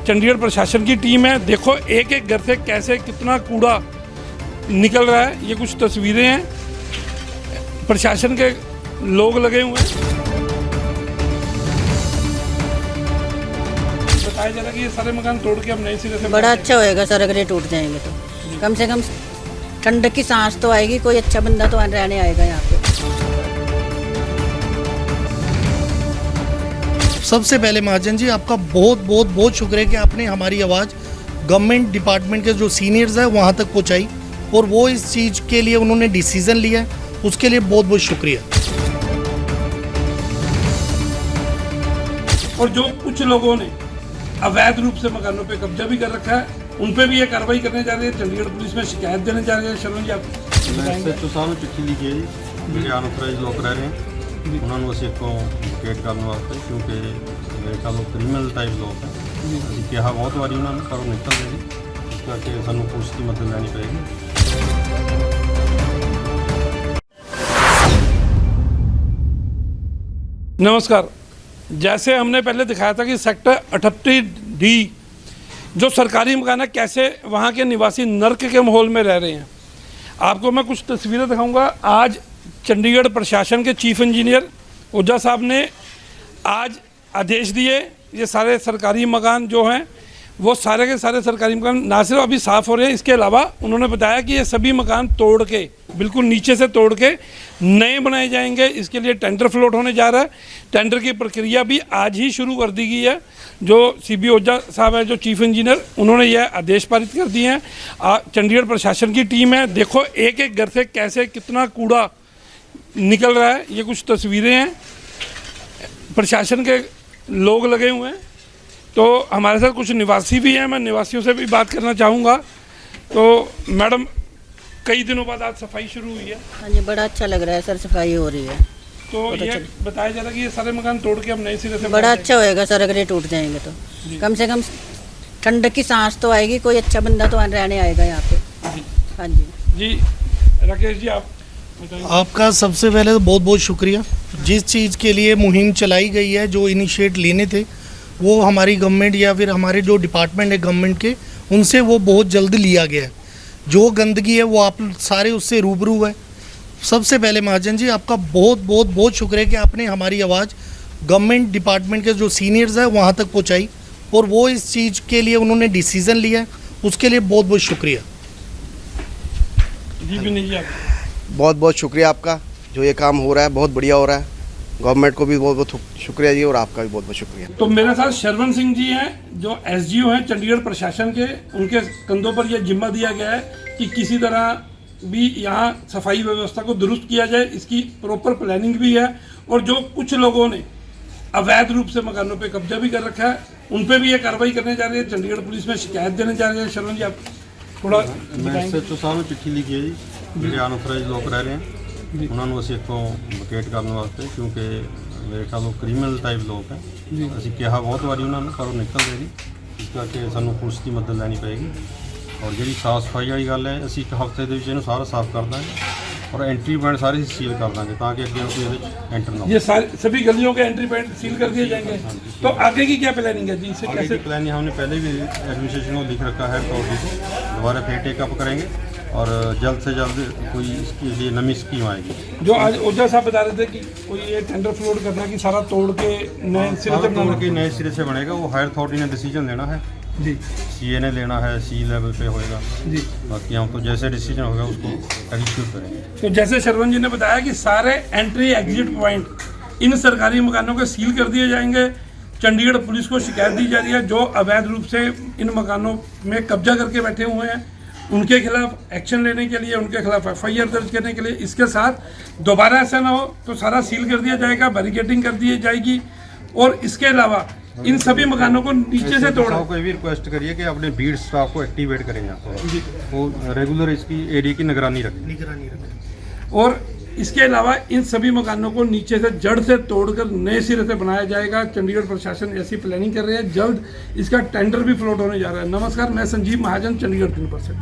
चंडीगढ़ प्रशासन की टीम है। देखो एक एक घर से कैसे कितना कूड़ा निकल रहा है। ये कुछ तस्वीरें हैं, प्रशासन के लोग लगे हुए हैं। बताया जा रहा है कि ये सारे मकान तोड़ के हम नए सिरे से बड़ा अच्छा होएगा सर अगर ये टूट जाएंगे तो कम से कम ठंडक की सांस तो आएगी, कोई अच्छा बंदा तो रहने आएगा यहाँ पे। सबसे पहले महाजन जी आपका बहुत बहुत बहुत शुक्रिया कि आपने हमारी आवाज़ गवर्नमेंट डिपार्टमेंट के जो सीनियर्स हैं वहाँ तक पहुँचाई और वो इस चीज़ के लिए उन्होंने डिसीज़न लिया, उसके लिए बहुत बहुत शुक्रिया। और जो कुछ लोगों ने अवैध रूप से मकानों पे कब्जा भी कर रखा है उन पे भी ये कार्रवाई करने जा रही है। चंडीगढ़ पुलिस में शिकायत देने जा रही है। शरण जी आप SHO ਸਾਹਿਬ ਨੂੰ ਚਿੱਠੀ ਲਿਖੀ ਹੈ ਜੀ, ਜਿਹੜੇ ਅਨਆਥੋਰਾਈਜ਼ਡ ਲੋਕ ਰਹਿ ਰਹੇ ਹਨ ਉਹਨਾਂ ਨੂੰ ਅਸੀਂ ਇੱਥੋਂ ਵਿਕੇਟ ਕਰਨ ਵਾਸਤੇ, ਕਿਉਂਕਿ ਮੇਰੇ ਖਿਆਲ ਨਾਲ ਕ੍ਰਿਮੀਨਲ ਟਾਈਪ ਲੋਕ ਹੈ। ਅਸੀਂ ਕਿਹਾ ਬਹੁਤ ਵਾਰੀ ਉਹਨਾਂ ਨੂੰ ਪਰ ਉਹ ਨਿਕਲਦੇ ਨਹੀਂ, ਇਸ ਕਰਕੇ ਸਾਨੂੰ ਪੁਲਿਸ ਦੀ ਮਦਦ ਲੈਣੀ ਪਏਗੀ। नमस्कार। जैसे हमने पहले दिखाया था कि सेक्टर 38D जो सरकारी मकान है कैसे वहाँ के निवासी नर्क के माहौल में रह रहे हैं। आपको मैं कुछ तस्वीरें दिखाऊंगा। आज चंडीगढ़ प्रशासन के चीफ इंजीनियर ओझा साहब ने आज आदेश दिए, ये सारे सरकारी मकान जो हैं वो सारे के सारे सरकारी मकान ना सिर्फ अभी साफ़ हो रहे हैं, इसके अलावा उन्होंने बताया कि ये सभी मकान तोड़ के बिल्कुल नीचे से तोड़ के नए बनाए जाएंगे। इसके लिए टेंडर फ्लोट होने जा रहा है। टेंडर की प्रक्रिया भी आज ही शुरू कर दी गई है। जो CB ओझा साहब है, जो चीफ इंजीनियर, उन्होंने यह आदेश पारित कर दिए हैं। चंडीगढ़ प्रशासन की टीम है। देखो एक एक घर से कैसे कितना कूड़ा निकल रहा है। ये कुछ तस्वीरें हैं, प्रशासन के लोग लगे हुए हैं। तो हमारे साथ कुछ निवासी भी हैं, मैं निवासियों से भी बात करना चाहूँगा। तो मैडम, कई दिनों बाद आज सफाई शुरू हुई है। हाँ जी, बड़ा अच्छा लग रहा है सर, सफाई हो रही है। तो ये बताया जा रहा है कि ये सारे मकान तोड़ के हम नए सिरे से बड़ा अच्छा होएगा सर अगर ये टूट जाएंगे तो कम से कम ठंडक की सांस तो आएगी, कोई अच्छा बंदा तो रहने आएगा यहाँ पे। हाँ जी जी। राकेश जी आप बताइए। आपका सबसे पहले तो बहुत बहुत शुक्रिया। जिस चीज़ के लिए मुहिम चलाई गई है, जो इनिशिएट लेने थे, वो हमारी गवर्नमेंट या फिर हमारे जो डिपार्टमेंट है गवर्नमेंट के, उनसे वो बहुत जल्द लिया गया है। जो गंदगी है वो आप सारे उससे रूबरू है। सबसे पहले महाजन जी आपका बहुत बहुत बहुत शुक्रिया कि आपने हमारी आवाज़ गवर्नमेंट डिपार्टमेंट के जो सीनियर्स हैं वहाँ तक पहुँचाई और वो इस चीज़ के लिए उन्होंने डिसीज़न लिया, उसके लिए बहुत बहुत शुक्रिया। जी भी नहीं, बहुत बहुत शुक्रिया आपका। जो ये काम हो रहा है बहुत बढ़िया हो रहा है। गवर्नमेंट को भी बहुत बहुत शुक्रिया जी और आपका भी बहुत बहुत शुक्रिया। तो मेरे साथ शरवण सिंह जी हैं जो SGO हैं चंडीगढ़ प्रशासन के। उनके कंधों पर यह जिम्मा दिया गया है कि किसी तरह भी यहाँ सफाई व्यवस्था को दुरुस्त किया जाए। इसकी प्रॉपर प्लानिंग भी है। और जो कुछ लोगों ने अवैध रूप से मकानों पे कब्जा भी कर रखा है उन पे भी ये कार्रवाई करने जा रही है। चंडीगढ़ पुलिस में शिकायत देने जा रही है। शरवण जी आप थोड़ा SHO ਸਾਹਿਬ ਨੂੰ ਚਿੱਠੀ ਲਿਖੀ ਹੈ ਜੀ, ਜਿਹੜੇ ਅਨਆਥੋਰਾਈਜ਼ਡ ਲੋਕ ਰਹਿ ਰਹੇ ਹਨ ਉਹਨਾਂ ਨੂੰ ਅਸੀਂ ਇੱਥੋਂ ਵਿਕੇਟ ਕਰਨ ਵਾਸਤੇ, ਕਿਉਂਕਿ ਮੇਰੇ ਖਿਆਲ ਨਾਲ ਕ੍ਰਿਮੀਨਲ ਟਾਈਪ ਲੋਕ ਹੈ। ਅਸੀਂ ਕਿਹਾ ਬਹੁਤ ਵਾਰੀ ਉਹਨਾਂ ਨੂੰ ਪਰ ਉਹ ਨਿਕਲਦੇ ਨਹੀਂ, ਇਸ ਕਰਕੇ ਸਾਨੂੰ ਪੁਲਿਸ ਦੀ ਮਦਦ ਲੈਣੀ ਪਏਗੀ। ਔਰ ਜਿਹੜੀ ਸਾਫ ਸਫਾਈ ਵਾਲੀ ਗੱਲ ਹੈ, ਅਸੀਂ ਇੱਕ ਹਫ਼ਤੇ ਦੇ ਵਿੱਚ ਇਹਨੂੰ ਸਾਰਾ ਸਾਫ਼ ਕਰ ਦਾਂਗੇ और एंट्री पॉइंट सारे सील कर देंगे ताकि अगे कोई एंटर ना हो। ये सारे सभी गलियों के एंट्री पॉइंट सील कर दिए जाएंगे। तो आगे की क्या प्लानिंग है जी? इसे आगे कैसे की प्लानिंग हमने पहले भी एडमिनिस्ट्रेशन को लिख रखा है, तो दोबारा फिर टेकअप करेंगे और जल्द से जल्द कोई इसके लिए नई स्कीम आएगी। जो आज ओझा साहब बता रहे थे कि कोई ये टेंडर फ्लोट करना कि सारा तोड़ के नए सिरे से तोड़ के नए सिरे से बनेगा, वो हायर अथॉरिटी ने डिसीजन लेना है जी। CA ने लेना है, C लेवल पे होएगा जी। बाकी हम तो जैसे डिसीजन होगा उसको एग्जीक्यूट करेंगे। तो जैसे शरवण जी ने बताया कि सारे एंट्री एग्जिट पॉइंट इन सरकारी मकानों को सील कर दिए जाएंगे। चंडीगढ़ पुलिस को शिकायत दी जा रही है जो अवैध रूप से इन मकानों में कब्जा करके बैठे हुए हैं उनके खिलाफ एक्शन लेने के लिए, उनके खिलाफ FIR दर्ज करने के लिए। इसके साथ दोबारा ऐसा ना हो तो सारा सील कर दिया जाएगा, बैरिकेडिंग कर दी जाएगी। और इसके अलावा इन सभी मकानों को नीचे से तोड़ा। को भी रिक्वेस्ट करिए कि अपने बीट स्टाफ को एक्टिवेट करें यहाँ पर, वो रेगुलर इसकी एरिया की निगरानी रखें। और इसके अलावा इन सभी मकानों को नीचे से जड़ से तोड़कर नए सिरे से बनाया जाएगा। चंडीगढ़ प्रशासन ऐसी प्लानिंग कर रही है। जल्द इसका टेंडर भी फ्लोट होने जा रहा है। नमस्कार, मैं संजीव महाजन, चंडीगढ़ 3%।